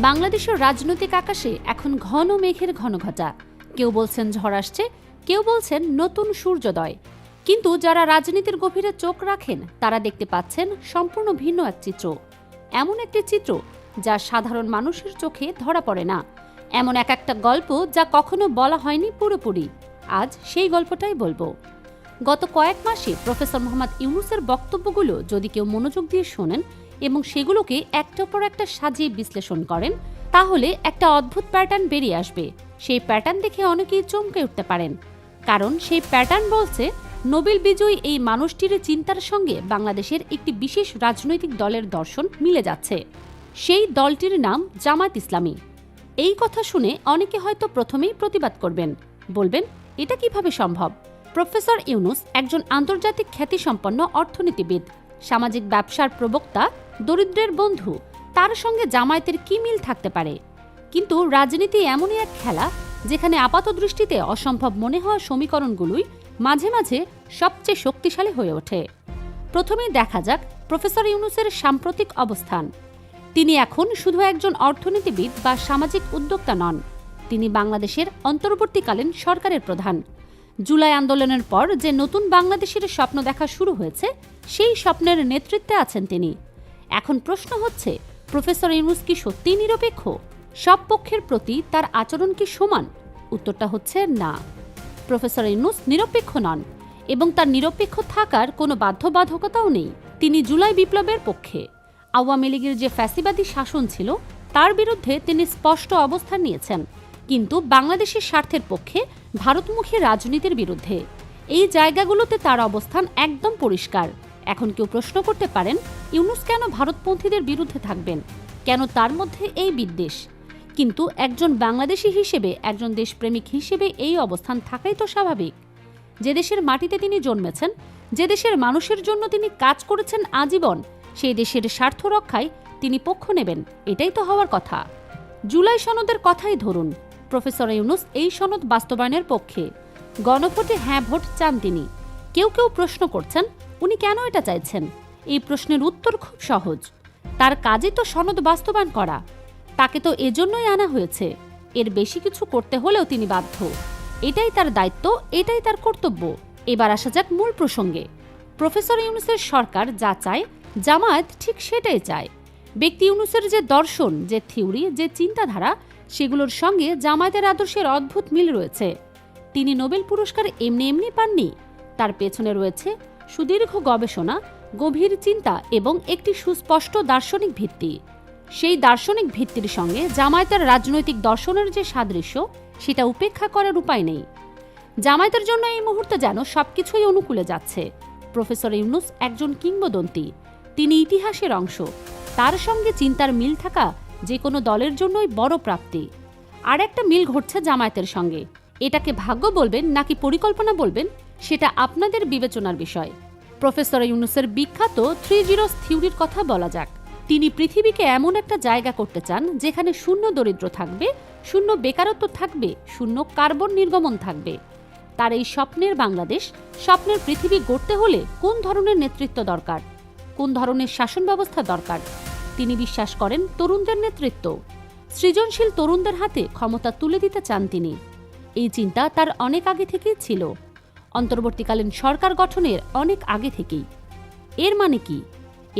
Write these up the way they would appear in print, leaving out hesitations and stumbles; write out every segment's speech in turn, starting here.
বাংলাদেশের রাজনৈতিক আকাশে এখন ঘন মেঘের ঘনঘটা। কেউ বলছেন ঝড় আসছে, কেউ বলছেন নতুন সূর্যোদয়। কিন্তু যারা রাজনীতির গভীরে চোখ রাখেন তারা দেখতে পাচ্ছেন সম্পূর্ণ ভিন্ন এক চিত্র। এমন একটি চিত্র যা সাধারণ মানুষের চোখে ধরা পড়ে না। এমন একটা গল্প যা কখনো বলা হয়নি পুরোপুরি। আজ সেই গল্পটাই বলবো। গত কয়েক মাসে প্রফেসর মোহাম্মদ ইউনূসের বক্তব্যগুলো যদি কেউ মনোযোগ দিয়ে শোনেন এবং সেগুলোকে একটার পর একটা সাজিয়ে বিশ্লেষণ করেন, তাহলে একটা অদ্ভুত প্যাটার্ন বেরিয়ে আসবে। সেই প্যাটার্ন দেখে অনেকেই চমকে উঠতে পারেন, কারণ সেই প্যাটার্ন বলছে নোবেল বিজয়ী এই মানুষটির চিন্তার সঙ্গে বাংলাদেশের একটি বিশেষ রাজনৈতিক দলের দর্শন মিলে যাচ্ছে। সেই দলটির নাম জামায়াত ইসলামী। এই কথা শুনে অনেকে হয়তো প্রথমেই প্রতিবাদ করবেন, বলবেন এটা কিভাবে সম্ভব? প্রফেসর ইউনূস একজন আন্তর্জাতিক খ্যাতিসম্পন্ন অর্থনীতিবিদ, সামাজিক ব্যবসার প্রবক্তা, দরিদ্রের বন্ধু। তার সঙ্গে জামায়াতের কি মিল থাকতে পারে? কিন্তু রাজনীতি এমনই এক খেলা যেখানে আপাতদৃষ্টিতে অসম্ভব মনে হওয়া সমীকরণগুলোই মাঝে মাঝে সবচেয়ে শক্তিশালী হয়ে ওঠে। প্রথমেই দেখা যাক প্রফেসর ইউনূসের সাম্প্রতিক অবস্থান। তিনি এখন শুধু একজন অর্থনীতিবিদ বা সামাজিক উদ্যোক্তা নন, তিনি বাংলাদেশের অন্তর্বর্তীকালীন সরকারের প্রধান। জুলাই আন্দোলনের পর যে নতুন বাংলাদেশের স্বপ্ন দেখা শুরু হয়েছে, সেই স্বপ্নের নেতৃত্বে আছেন তিনি। এখন প্রশ্ন হচ্ছে, প্রফেসর ইউনূস কি সত্যিই নিরপেক্ষ? সব পক্ষের প্রতি তার আচরণ কি সমান? উত্তরটা হচ্ছে না। প্রফেসর ইউনূস নিরপেক্ষ নন এবং তার নিরপেক্ষ থাকার কোনো বাধ্যবাধকতাও নেই। তিনি জুলাই বিপ্লবের পক্ষে। আওয়ামী লীগের যে ফ্যাসিবাদী শাসন ছিল তার বিরুদ্ধে তিনি স্পষ্ট অবস্থান নিয়েছেন, কিন্তু বাংলাদেশের স্বার্থের পক্ষে ভারতমুখী রাজনীতির বিরুদ্ধে। এই জায়গাগুলোতে তার অবস্থান একদম পরিষ্কার। এখন কেউ প্রশ্ন করতে পারেন, ইউনূস কেন ভারতপন্থীদের বিরুদ্ধে থাকবেন? কেন তার মধ্যে এই বিদ্বেষ? কিন্তু একজন বাংলাদেশি হিসেবে, একজন দেশপ্রেমিক হিসেবে এই অবস্থান থাকাই তো স্বাভাবিক। যে দেশের মাটিতে তিনি জন্মেছেন, যে দেশের মানুষের জন্য তিনি কাজ করেছেন আজীবন, সেই দেশের স্বার্থ রক্ষায় তিনি পক্ষ নেবেন, এটাই তো হওয়ার কথা। জুলাই সনদের কথাই ধরুন, প্রফেসর ইউনূস এই সনদ বাস্তবায়নের পক্ষে। গণভোটে হ্যাঁ ভোট চান তিনি। কেউ কেউ প্রশ্ন করছেন, উনি কেন এটা চাইছেন? এই প্রশ্নের উত্তর খুব সহজ। তার কাজই তো সনদ বাস্তবায়ন করা। তাকে তো এজন্যই আনা হয়েছে। এর বেশি কিছু করতে হলেও তিনি বাধ্য। এটাই তার দায়িত্ব, এটাই তার কর্তব্য। এবার আসা যাক মূল প্রসঙ্গে। প্রফেসর ইউনূসের সরকার যা চায়, জামায়াত ঠিক সেটাই চায়। ব্যক্তি ইউনূসের যে দর্শন, যে থিওরি, যে চিন্তাধারা, সেগুলোর সঙ্গে জামায়াতের আদর্শের অদ্ভুত মিল রয়েছে। তিনি নোবেল পুরস্কার এমনি এমনি পাননি। তার পেছনে রয়েছে সুদীর্ঘ গবেষণা, গভীর চিন্তা এবং একটি সুস্পষ্ট দার্শনিক ভিত্তি। সেই দার্শনিক ভিত্তির সঙ্গে জামায়াতের রাজনৈতিক দর্শনের যে সাদৃশ্য, সেটা উপেক্ষা করার উপায় নেই। জামায়াতের জন্য এই মুহূর্তে যেন সবকিছুই অনুকূলে যাচ্ছে। প্রফেসর ইউনূস একজন কিংবদন্তি, তিনি ইতিহাসের অংশ। তার সঙ্গে চিন্তার মিল থাকা যে কোনো দলের জন্যই বড় প্রাপ্তি। আর একটা মিল ঘটছে জামায়াতের সঙ্গে। এটাকে ভাগ্য বলবেন নাকি পরিকল্পনা বলবেন, সেটা আপনাদের বিবেচনার বিষয়। প্রফেসর ইউনূসের বিখ্যাত 3 জিরোস থিওরির কথা বলা যাক। তিনি পৃথিবীকে এমন একটা জায়গা করতে চান যেখানে শূন্য দরিদ্র থাকবে, শূন্য বেকারত্ব থাকবে, শূন্য কার্বন নির্গমন থাকবে। তার এই স্বপ্নের বাংলাদেশ, স্বপ্নের পৃথিবী গড়তে হলে কোন ধরনের নেতৃত্ব দরকার, কোন ধরনের শাসন ব্যবস্থা দরকার? তিনি বিশ্বাস করেন তরুণদের নেতৃত্ব। সৃজনশীল তরুণদের হাতে ক্ষমতা তুলে দিতে চান তিনি। এই চিন্তা তার অনেক আগে থেকেই ছিল, অন্তর্বর্তীকালীন সরকার গঠনের অনেক আগে থেকেই। এর মানে কি?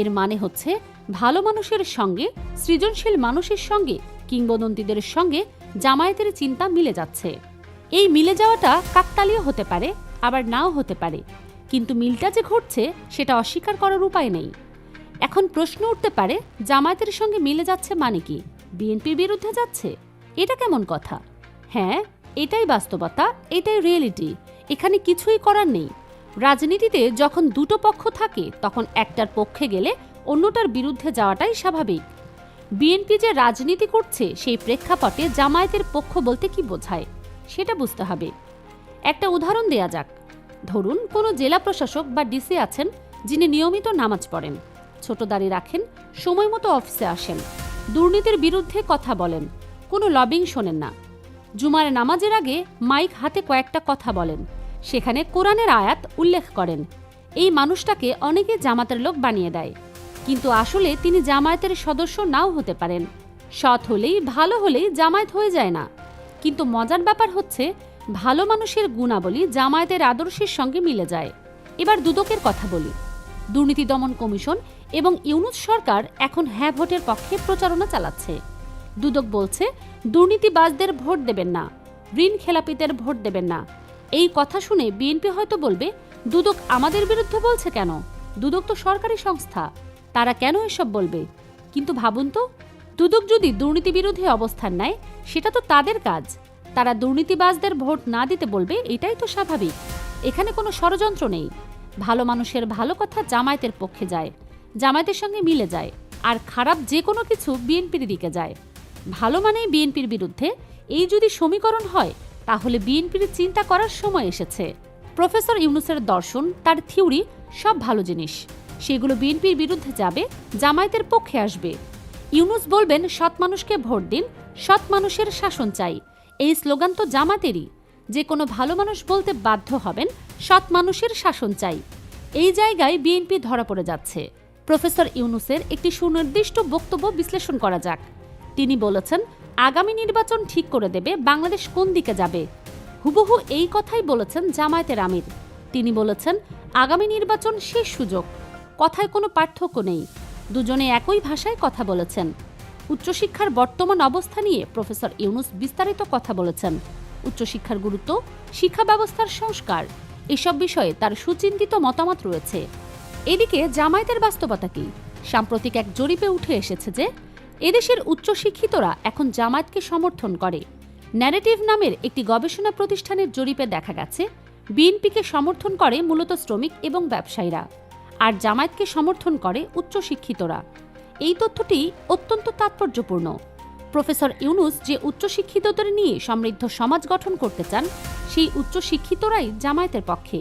এর মানে হচ্ছে ভালো মানুষের সঙ্গে, সৃজনশীল মানুষের সঙ্গে, কিংবদন্তিদের সঙ্গে জামায়াতের চিন্তা মিলে যাচ্ছে। এই মিলে যাওয়াটা কাকতালীয় হতে পারে, আবার নাও হতে পারে, কিন্তু মিলটা যে ঘটছে সেটা অস্বীকার করার উপায় নেই। এখন প্রশ্ন উঠতে পারে, জামায়াতের সঙ্গে মিলে যাচ্ছে মানে কি? বিএনপির বিরুদ্ধে যাচ্ছে? এটা কেমন কথা? হ্যাঁ, এটাই বাস্তবতা, এটাই রিয়েলিটি। এখানে কিছুই করার নেই। রাজনীতিতে যখন দুটো পক্ষ থাকে, তখন একটার পক্ষে গেলে অন্যটার বিরুদ্ধে যাওয়াটাই স্বাভাবিক। বিএনপি যে রাজনীতি করছে, সেই প্রেক্ষাপটে জামায়াতের পক্ষ বলতে কি বোঝায় সেটা বুঝতে হবে। একটা উদাহরণ দেয়া যাক। ধরুন, কোনো জেলা প্রশাসক বা ডিসি আছেন, যিনি নিয়মিত নামাজ পড়েন, ছোট দাড়ি রাখেন, সময় মতো অফিসে আসেন, দুর্নীতির বিরুদ্ধে কথা বলেন, কোনো লবিং শোনেন না। জুমার নামাজের আগে মাইক হাতে কয়েকটা কথা বলেন, সেখানে কোরআনের আয়াত উল্লেখ করেন। এই মানুষটাকে অনেকে জামাতের লোক বানিয়ে দেয়, কিন্তু আসলে তিনি জামায়াতের সদস্য নাও হতে পারেন। সৎ হলেই ভালো হলেই জামায়াত হয়ে যায় না। কিন্তু মজার ব্যাপার হচ্ছে ভালো মানুষের গুণাবলী জামায়াতের আদর্শের সঙ্গে মিলে যায়। এবার দুদকের কথা বলি। দুর্নীতি দমন কমিশন এবং ইউনূস সরকার এখন হ্যাঁ ভোটের পক্ষে প্রচারণা চালাচ্ছে। দুদক বলছে দুর্নীতিবাজদের ভোট দেবেন না, ঋণ খেলাপিদের ভোট দেবেন না। এই কথা শুনে বিএনপি হয়তো বলবে দুদক আমাদের বিরুদ্ধে বলছে কেন? দুদক তো সরকারি সংস্থা, তারা কেন এসব বলবে? কিন্তু ভাবুন তো, দুদক যদি দুর্নীতি বিরোধী অবস্থান নেয় সেটা তো তাদের কাজ। তারা দুর্নীতিবাজদের ভোট না দিতে বলবে, এটাই তো স্বাভাবিক। এখানে কোনো ষড়যন্ত্র নেই। ভালো মানুষের ভালো কথা জামায়াতের পক্ষে যায়, জামায়াতের সঙ্গে মিলে যায়, আর খারাপ যে কোনো কিছু বিএনপির দিকে যায়। ভালো মানেই বিএনপির বিরুদ্ধে, এই যদি সমীকরণ হয় তাহলে বিএনপির চিন্তা করার সময় এসেছে। প্রফেসর ইউনূসের দর্শন, তার থিওরি সব ভালো জিনিস, সেগুলো বিএনপির বিরুদ্ধে যাবে, জামায়াতের পক্ষে আসবে। ইউনূস বলবেন সৎ মানুষকে ভোট দিন, সৎ মানুষের শাসন চাই। এই স্লোগান তো জামাতেরই। যে কোনো ভালো মানুষ বলতে বাধ্য হবেন সৎ মানুষের শাসন চাই। এই জায়গায় বিএনপি ধরা পড়ে যাচ্ছে। প্রফেসর ইউনূসের একটি সুনির্দিষ্ট বক্তব্য বিশ্লেষণ করা যাক। তিনি বলেছেন আগামী নির্বাচন ঠিক করে দেবে বাংলাদেশ কোন দিকে যাবে। হুবহু এই কথাই বলেছেন জামায়াতের আমির। তিনি বলেছেন আগামী নির্বাচন শেষ সুযোগ। কথায় কোনো পার্থক্য নেই, দুজনে একই ভাষায় কথা বলেছেন। উচ্চশিক্ষার বর্তমান অবস্থা নিয়ে প্রফেসর ইউনূস বিস্তারিত কথা বলেছেন। উচ্চশিক্ষার গুরুত্ব, শিক্ষা ব্যবস্থার সংস্কার, এসব বিষয়ে তার সুচিন্তিত মতামত রয়েছে। এদিকে জামায়াতের বাস্তবতা কি? সাম্প্রতিক এক জরিপে উঠে এসেছে যে এদেশের উচ্চশিক্ষিতরা এখন জামায়াতকে সমর্থন করে। ন্যারেটিভ নামের একটি গবেষণা প্রতিষ্ঠানের জরিপে দেখা গেছে বিএনপিকে সমর্থন করে মূলত শ্রমিক এবং ব্যবসায়ীরা, আর জামায়াতকে সমর্থন করে উচ্চশিক্ষিতরা। এই তথ্যটি অত্যন্ত তাৎপর্যপূর্ণ। প্রফেসর ইউনূস যে উচ্চশিক্ষিতদের নিয়ে সমৃদ্ধ সমাজ গঠন করতে চান, সেই উচ্চশিক্ষিতরাই জামায়াতের পক্ষে।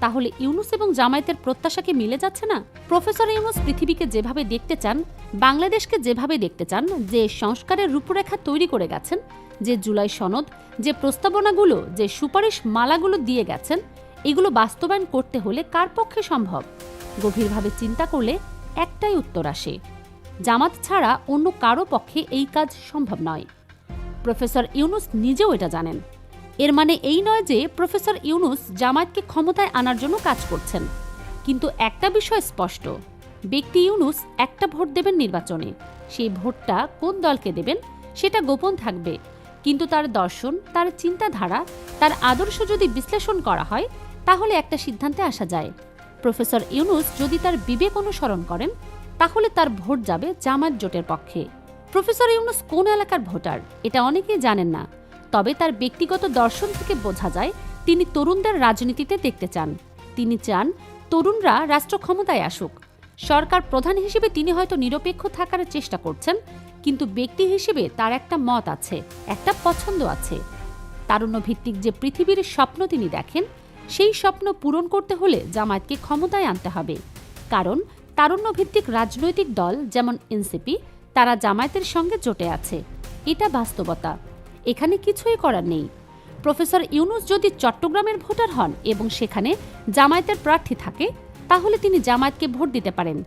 তাহলে ইউনূস এবং জামায়াতের প্রত্যাশাকে মিলে যাচ্ছে না? প্রফেসর ইউনূস পৃথিবীকে যেভাবে দেখতে চান, বাংলাদেশকে যেভাবে দেখতে চান, যে সংস্কারের রূপরেখা তৈরি করে গেছেন, যে জুলাই সনদ, যে প্রস্তাবনাগুলো, যে সুপারিশ মালাগুলো দিয়ে গেছেন, এগুলো বাস্তবায়ন করতে হলে কার পক্ষে সম্ভব? গভীরভাবে চিন্তা করলে একটাই উত্তর আসে, জামাত ছাড়া অন্য কারো পক্ষে এই কাজ সম্ভব নয়। প্রফেসর ইউনূস নিজেও এটা জানেন। এর মানে এই নয় যে প্রফেসর ইউনূস জামায়াতকে ক্ষমতায় আনার জন্য কাজ করছেন। কিন্তু একটা বিষয় স্পষ্ট, ব্যক্তি ইউনূস একটা ভোট দেবেন নির্বাচনে। সেই ভোটটা কোন দলকে দেবেন সেটা গোপন থাকবে, কিন্তু তার দর্শন, তার চিন্তাধারা, তার আদর্শ যদি বিশ্লেষণ করা হয় তাহলে একটা সিদ্ধান্তে আসা যায়। প্রফেসর ইউনূস যদি তার বিবেক অনুসরণ করেন তাহলে তার ভোট যাবে জামায়াত জোটের পক্ষে। প্রফেসর ইউনূস কোন এলাকার ভোটার এটা অনেকেই জানেন না, তবে তার ব্যক্তিগত দর্শন থেকে বোঝা যায় তিনি তরুণদের রাজনীতিতে দেখতে চান। তিনি চান তরুণরা রাষ্ট্র ক্ষমতায় আসুক। সরকার প্রধান হিসেবে তিনি হয়তো নিরপেক্ষ থাকার চেষ্টা করছেন, কিন্তু ব্যক্তি হিসেবে তার একটা মত আছে, একটা পছন্দ আছে। তারুণ্য ভিত্তিক যে পৃথিবীর স্বপ্ন তিনি দেখেন, সেই স্বপ্ন পূরণ করতে হলে জামায়াতকে ক্ষমতায় আনতে হবে। কারণ তারুণ্য ভিত্তিক রাজনৈতিক দল যেমন এনসিপি, তারা জামায়াতের সঙ্গে জোটে আছে। এটা বাস্তবতা, এখানে কিছুই করার নেই। প্রফেসর ইউনূস যদি চট্টগ্রামের ভোটার হন এবং সেখানে জামায়াতের প্রার্থী থাকে, তাহলে তিনি জামায়াতকে ভোট দিতে পারেন।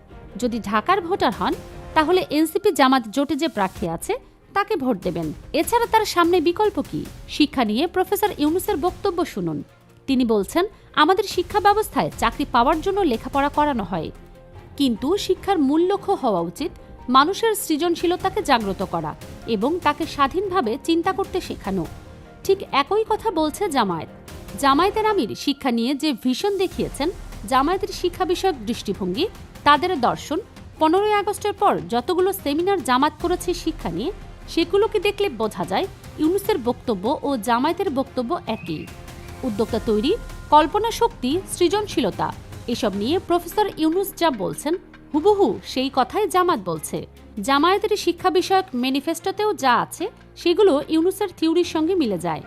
যদি ঢাকার ভোটার হন, তাহলে এনসিপি জামায়াত জোটে যে প্রার্থী আছে তাকে ভোট দেবেন। এছাড়া তার সামনে বিকল্প কি? শিক্ষা নিয়ে প্রফেসর ইউনূসের বক্তব্য শুনুন। তিনি বলছেন আমাদের শিক্ষা ব্যবস্থায় চাকরি পাওয়ার জন্য লেখাপড়া করানো হয়, কিন্তু শিক্ষার মূল লক্ষ্য হওয়া উচিত মানুষের সৃজনশীলতাকে জাগ্রত করা এবং তাকে স্বাধীনভাবে চিন্তা করতে শেখানো। ঠিক একই কথা বলছে জামায়াত। জামায়াতের আমির শিক্ষা নিয়ে যে ভিশন দেখিয়েছেন, জামায়াতের শিক্ষা বিষয়ক দৃষ্টিভঙ্গি, তাদের দর্শন, 15ই আগস্টের পর যতগুলো সেমিনার জামায়াত করেছে শিক্ষা নিয়ে, সেগুলোকে দেখলে বোঝা যায় ইউনূসের বক্তব্য ও জামায়াতের বক্তব্য একই। উদ্যোক্তা তৈরি, কল্পনা শক্তি, সৃজনশীলতা, এসব নিয়ে প্রফেসর ইউনূস যা বলছেন হুবহু সেই কথাই জামায়াত বলছে। জামায়াতের শিক্ষা বিষয়ক ম্যানিফেস্টোতেও যা আছে সেগুলো ইউনূসের থিওরির সঙ্গে মিলে যায়।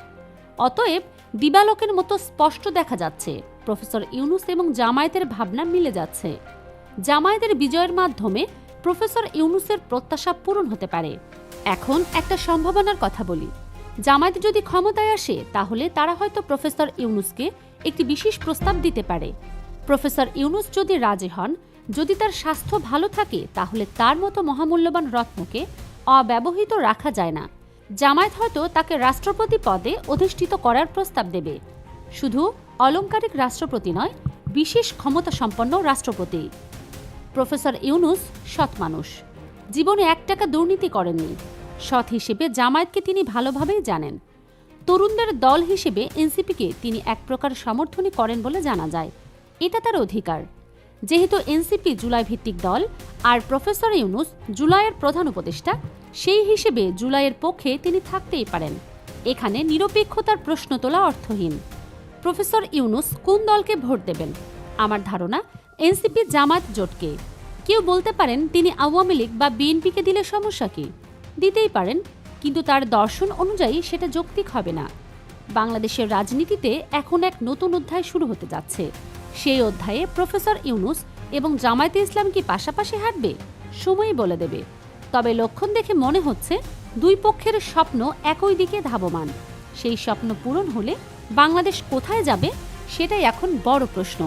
অতএব দিবালোকের মতো স্পষ্ট দেখা যাচ্ছে প্রফেসর ইউনূস এবং জামায়াতের ভাবনা মিলে যাচ্ছে। জামায়াতের বিজয়ের মাধ্যমে প্রফেসর ইউনূসের প্রত্যাশা পূরণ হতে পারে। এখন একটা সম্ভাবনার কথা বলি। জামায়াত যদি ক্ষমতায় আসে তাহলে তারা হয়তো প্রফেসর ইউনূসকে একটি বিশেষ প্রস্তাব দিতে পারে। প্রফেসর ইউনূস যদি রাজি হন, যদি তার স্বাস্থ্য ভালো থাকে, তাহলে তার মতো মহামূল্যবান রত্নকে অব্যবহৃত রাখা যায় না। জামায়াত হয়তো তাকে রাষ্ট্রপতি পদে অধিষ্ঠিত করার প্রস্তাব দেবে। শুধু অলংকারিক রাষ্ট্রপতি নয়, বিশেষ ক্ষমতা সম্পন্ন রাষ্ট্রপতি। প্রফেসর ইউনূস সৎ মানুষ, জীবনে 1 টাকা দুর্নীতি করেননি। সৎ হিসেবে জামায়াতকে তিনি ভালোভাবেই জানেন। তরুণদের দল হিসেবে এনসিপিকে তিনি এক প্রকার সমর্থনই করেন বলে জানা যায়। এটা তার অধিকার। যেহেতু এনসিপি জুলাই ভিত্তিক দল আর প্রফেসর ইউনূস জুলাইয়ের প্রধান উপদেষ্টা, সেই হিসেবে জুলাইয়ের পক্ষে তিনি থাকতেই পারেন। এখানে নিরপেক্ষতার প্রশ্ন তোলা অর্থহীন। প্রফেসর ইউনূস কোন দলকে ভোট দেবেন? আমার ধারণা এনসিপি জামায়াত জোটকে। কেউ বলতে পারেন তিনি আওয়ামী লীগ বা বিএনপিকে দিলে সমস্যা কি? দিতেই পারেন, কিন্তু তার দর্শন অনুযায়ী সেটা যৌক্তিক হবে না। বাংলাদেশের রাজনীতিতে এখন এক নতুন অধ্যায় শুরু হতে যাচ্ছে। সেই অধ্যায়ে প্রফেসর ইউনূস এবং জামায়াতে ইসলাম কি পাশাপাশি হাঁটবে? সময়ই বলে দেবে। তবে লক্ষণ দেখে মনে হচ্ছে দুই পক্ষের স্বপ্ন একই দিকে ধাবমান। সেই স্বপ্ন পূরণ হলে বাংলাদেশ কোথায় যাবে, সেটাই এখন বড় প্রশ্ন।